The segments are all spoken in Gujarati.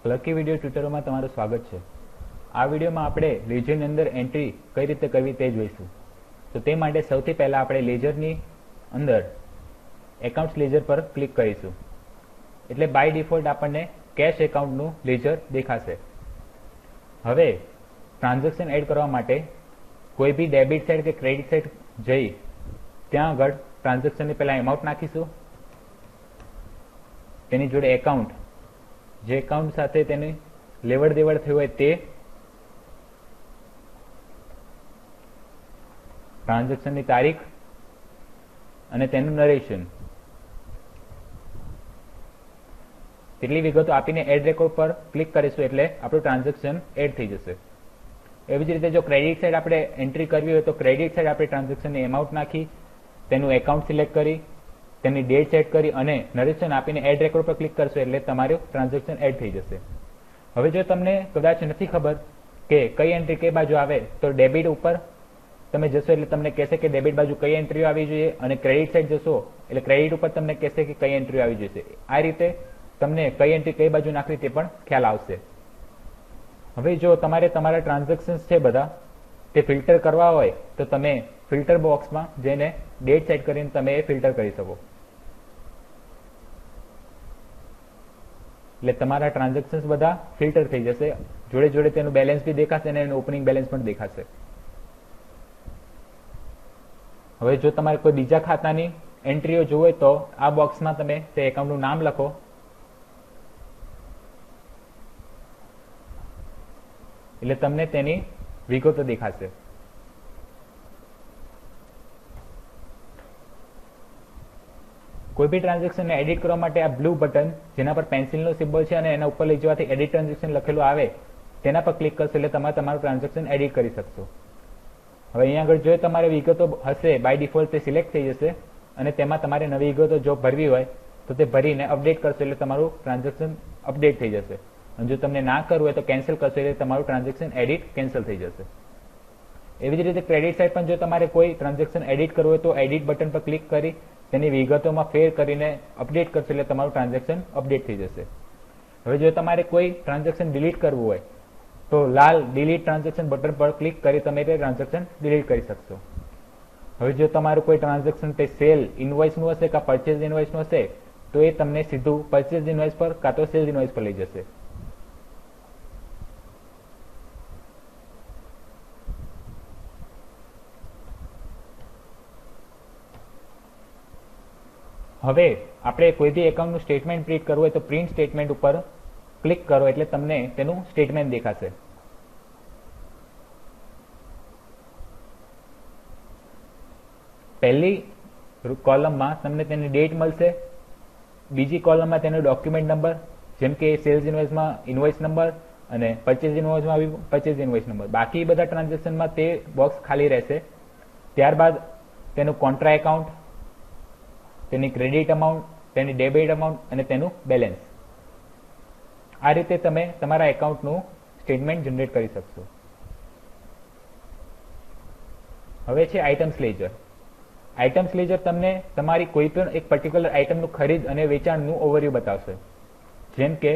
લકી વિડીયો ટ્યુટોરિયલમાં તમારું સ્વાગત છે। આ વિડીયોમાં આપણે લેજરની અંદર એન્ટ્રી કઈ રીતે કરવી તે જોઈશું। તો તે માટે સૌથી પહેલા આપણે લેજરની અંદર એકાઉન્ટ્સ લેજર પર ક્લિક કરીશું। એટલે બાય ડિફોલ્ટ આપણને કેશ એકાઉન્ટનું લેજર દેખાશે। હવે ટ્રાન્ઝેક્શન એડ કરવા માટે કોઈ બી ડેબિટ સાઇડ કે ક્રેડિટ સાઇડ જઈ ત્યાં આગળ ટ્રાન્ઝેક્શનની પહેલા એમાઉન્ટ નાખીશું, તેની જોડે એકાઉન્ટ જે એકાઉન્ટ સાથે તેની લેવડ દેવડ થઈ હોય તે, ટ્રાન્ઝેક્શનની તારીખ અને તેનું નરેશન, તેટલી વિગતો આપીને એડ રેકોર્ડ પર ક્લિક કરીશું એટલે આપણું ટ્રાન્ઝેક્શન એડ થઈ જશે। એવી જ રીતે જો ક્રેડિટ સાઇડ આપણે એન્ટ્રી કરવી હોય તો ક્રેડિટ સાઇડ આપણે ટ્રાન્ઝેક્શનની એમાઉન્ટ નાખી, તેનું એકાઉન્ટ સિલેક્ટ કરી, તેની ડેટ સેટ કરી અને નરેશન આપીને એડ રેકોર્ડ પર ક્લિક કરશો એટલે તમારું ટ્રાન્ઝેક્શન એડ થઈ જશે। હવે જો તમને કદાચ નથી ખબર કે કઈ એન્ટ્રી કઈ બાજુ આવે તો ડેબિટ ઉપર તમે જશો એટલે તમને કહેશે કે ડેબિટ બાજુ કઈ એન્ટ્રીઓ આવી જોઈએ, અને ક્રેડિટ સાઇડ જશો એટલે ક્રેડિટ ઉપર તમને કહેશે કે કઈ એન્ટ્રીઓ આવી જોઈએ। આ રીતે તમને કઈ એન્ટ્રી કઈ બાજુ નાખવી તે પણ ખ્યાલ આવશે। હવે જો તમારે તમારા ટ્રાન્ઝેક્શન્સ છે બધા તે ફિલ્ટર કરવા હોય તો તમે ફિલ્ટર બોક્સમાં જઈને ડેટ સેટ કરીને તમે એ ફિલ્ટર કરી શકો, એટલે તમારા ટ્રાન્ઝેક્શન્સ બધા ફિલ્ટર થઈ જશે। જોડે જોડે તેનું બેલેન્સ બી દેખાશે અને એનું ઓપનિંગ બેલેન્સ પણ દેખાશે। હવે જો તમારે કોઈ બીજા ખાતાની એન્ટ્રીઓ જોવે તો આ બોક્સમાં તમે તે એકાઉન્ટનું નામ લખો, એટલે તમને તેની વિગતો દેખાશે। કોઈ બી ટ્રાન્ઝેક્શનને એડિટ કરવા માટે આ બ્લુ બટન જેના પર પેન્સિલનો સિમ્બોલ છે અને એના ઉપર લઈ જવાથી એડિટ ટ્રાન્ઝેક્શન લખેલું આવે તેના પર ક્લિક કરશો એટલે તમે તમારું ટ્રાન્ઝેક્શન એડિટ કરી શકશો। હવે અહીંયા આગળ જો તમારે વિગતો હશે બાય ડિફોલ્ટ તે સિલેક્ટ થઈ જશે અને તેમાં તમારે નવી વિગતો જો ભરવી હોય તો તે ભરીને અપડેટ કરશો એટલે તમારું ટ્રાન્ઝેક્શન અપડેટ થઈ જશે, અને જો તમને ના કરવું હોય તો કેન્સલ કરશો એટલે તમારું ટ્રાન્ઝેક્શન એડિટ કેન્સલ થઈ જશે। એવી જ રીતે ક્રેડિટ સાઇડ પણ જો તમારે કોઈ ટ્રાન્ઝેક્શન એડિટ કરવું હોય તો એડિટ બટન પર ક્લિક કરી તેની વિગતોમાં ફેર કરીને અપડેટ કરશો એટલે તમારું ટ્રાન્ઝેક્શન અપડેટ થઈ જશે। હવે જો તમારે કોઈ ટ્રાન્ઝેક્શન ડિલીટ કરવું હોય તો લાલ ડિલીટ ટ્રાન્ઝેક્શન બટન પર ક્લિક કરી તમે તે ટ્રાન્ઝેક્શન ડિલીટ કરી શકશો। હવે જો તમારું કોઈ ટ્રાન્ઝેક્શન તે સેલ ઇનવોઇસનું હશે કે પરચેઝ ઇનવોઇસનું હશે તો એ તમને સીધું પરચેઝ ઇનવોઇસ પર કાં તો સેલ્સ ઇનવોઇસ પર લઈ જશે। હવે આપણે કોઈ બી એકાઉન્ટનું સ્ટેટમેન્ટ પ્રિન્ટ કરવું હોય તો પ્રિન્ટ સ્ટેટમેન્ટ ઉપર ક્લિક કરો એટલે તમને તેનું સ્ટેટમેન્ટ દેખાશે। પહેલી કોલમમાં તમને તેની ડેટ મળશે, બીજી કોલમમાં તેનો ડોક્યુમેન્ટ નંબર, જેમ કે સેલ્સ ઇનવોઇસમાં ઇનવોઇસ નંબર અને પરચેઝ ઇનવોઇસમાં આવી પરચેઝ ઇનવોઇસ નંબર। બાકી બધા ટ્રાન્ઝેક્શનમાં તે બોક્સ ખાલી રહેશે। ત્યારબાદ તેનું કોન્ટ્રા એકાઉન્ટ, તેની ક્રેડિટ અમાઉન્ટ, તેની ડેબિટ અમાઉન્ટ અને તેનું બેલેન્સ। આ રીતે તમે તમારા એકાઉન્ટનું સ્ટેટમેન્ટ જનરેટ કરી શકશો। હવે છે આઇટમ્સ લેજર। આઇટમ્સ લેજર તમને તમારી કોઈ પણ એક પર્ટિક્યુલર આઇટમનું ખરીદ અને વેચાણનું ઓવરવ્યુ બતાવશે, જેમ કે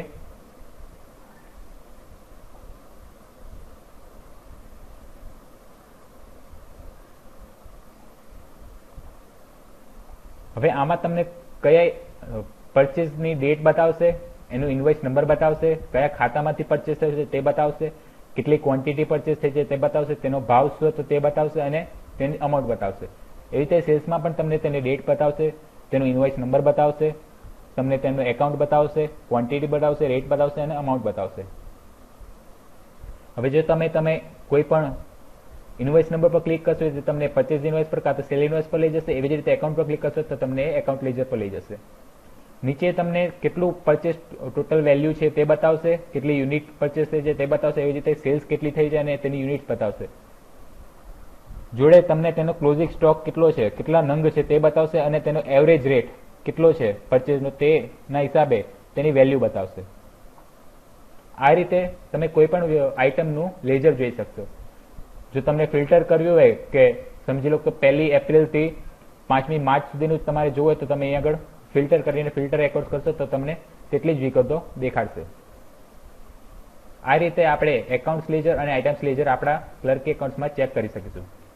હવે આમાં તમને કયા પરચેઝની ડેટ બતાવશે, એનું ઇનવોઇસ નંબર બતાવશે, કયા ખાતામાંથી પરચેઝ થયું છે તે બતાવશે, કેટલી ક્વોન્ટિટી પરચેઝ થઈ છે તે બતાવશે, તેનો ભાવ શું હતો તે બતાવશે અને તેની અમાઉન્ટ બતાવશે। એવી રીતે સેલ્સમાં પણ તમને તેની ડેટ બતાવશે, તેનું ઇનવોઇસ નંબર બતાવશે, તમને તેનું એકાઉન્ટ બતાવશે, ક્વોન્ટિટી બતાવશે, રેટ બતાવશે અને અમાઉન્ટ બતાવશે। હવે જો તમે કોઈ પણ ઇનવોઇસ નંબર પર ક્લિક કરશો તો તમને પરચેઝ ઇનવોઇસ પર કાં તો સેલ ઇનવોઇસ પર લઈ જશે, એવી જ રીતે એકાઉન્ટ પર ક્લિક કરશો તો તમને એકાઉન્ટ લેજર પર લઈ જશે। નીચે તમને કેટલું પરચેઝ ટોટલ વેલ્યુ છે તે બતાવશે, કેટલી યુનિટ પરચેઝ થઈ છે તે બતાવશે, એવી રીતે સેલ્સ કેટલી થઈ છે અને તેની યુનિટ બતાવશે। જોડે તમને તેનો ક્લોઝિંગ સ્ટોક કેટલો છે, કેટલા નંગ છે તે બતાવશે અને તેનો એવરેજ રેટ કેટલો છે પરચેઝનો તેના હિસાબે તેની વેલ્યુ બતાવશે। આ રીતે તમે કોઈ પણ આઇટમનું લેજર જોઈ શકશો। જો તમને ફિલ્ટર કરવું હોય કે સમજી લો કે 1 એપ્રિલથી 5મી માર્ચ સુધીનું તમારે જોવું હોય તો તમે અહીં આગળ ફિલ્ટર કરીને ફિલ્ટર રેકોર્ડ કરશો તો તમને તેટલી જ વિગતો દેખાડશે। આ રીતે આપણે એકાઉન્ટ્સ લેજર અને આઇટમ્સ લેજર આપણા ક્લર્ક એકાઉન્ટ્સમાં ચેક કરી શકીશું.